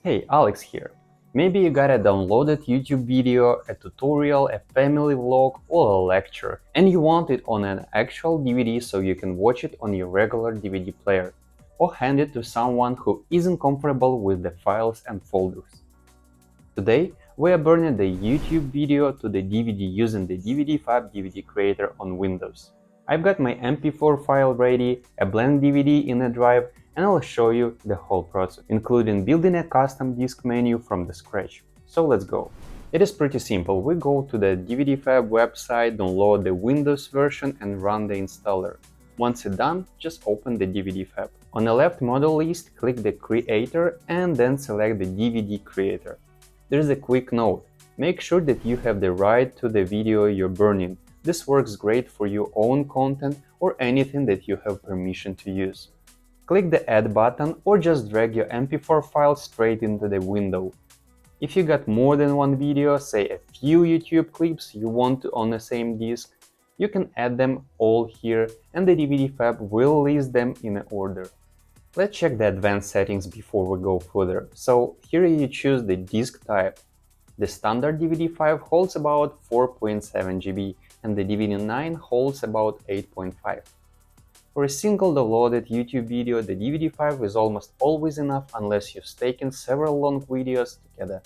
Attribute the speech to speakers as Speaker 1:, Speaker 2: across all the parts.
Speaker 1: Hey, Alex here. Maybe you got a downloaded YouTube video, a tutorial, a family vlog, or a lecture, and you want it on an actual DVD so you can watch it on your regular DVD player, or hand it to someone who isn't comfortable with the files and folders. Today, we are burning the YouTube video to the DVD using the DVDFab DVD Creator on Windows. I've got my MP4 file ready, a blank DVD in a drive, and I'll show you the whole process, including building a custom disk menu from the scratch. So let's go. It is pretty simple. We go to the DVDFab website, download the Windows version and run the installer. Once it's done, just open the DVDFab. On the left model list, click the Creator and then select the DVD Creator. There's a quick note. Make sure that you have the right to the video you're burning. This works great for your own content or anything that you have permission to use. Click the Add button or just drag your MP4 file straight into the window. If you got more than one video, say a few YouTube clips you want on the same disk, you can add them all here and the DVDFab will list them in order. Let's check the advanced settings before we go further. So here you choose the disk type. The standard DVD5 holds about 4.7 GB and the DVD9 holds about 8.5. For a single downloaded YouTube video, the DVD5 is almost always enough unless you've taken several long videos together.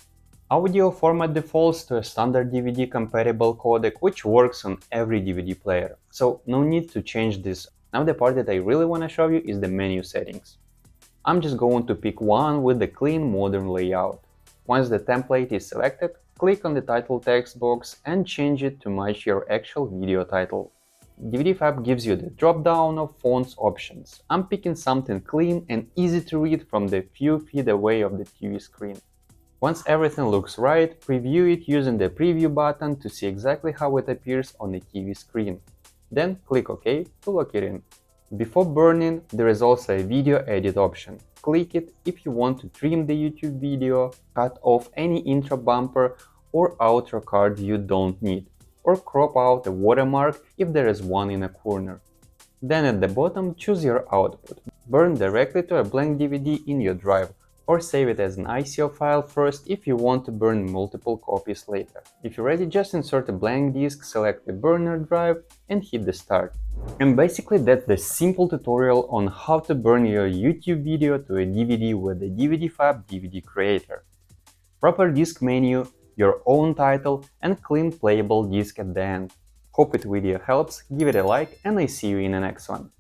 Speaker 1: Audio format defaults to a standard DVD compatible codec which works on every DVD player, so no need to change this. Now the part that I really want to show you is the menu settings. I'm just going to pick one with the clean modern layout. Once the template is selected, click on the title text box and change it to match your actual video title. DVDFab gives you the drop-down of fonts options. I'm picking something clean and easy to read from the few feet away of the TV screen. Once everything looks right, preview it using the preview button to see exactly how it appears on the TV screen. Then click OK to lock it in. Before burning, there is also a video edit option. Click it if you want to trim the YouTube video, cut off any intro bumper or outro card you don't need, or crop out a watermark if there is one in a corner. Then at the bottom, choose your output. Burn directly to a blank DVD in your drive, or save it as an ICO file first if you want to burn multiple copies later. If you're ready, just insert a blank disk, select the burner drive and hit the start. And basically that's the simple tutorial on how to burn your YouTube video to a DVD with the DVDFab DVD Creator. Proper disk menu, your own title and clean playable disk at the end. Hope it video helps, give it a like and I see you in the next one.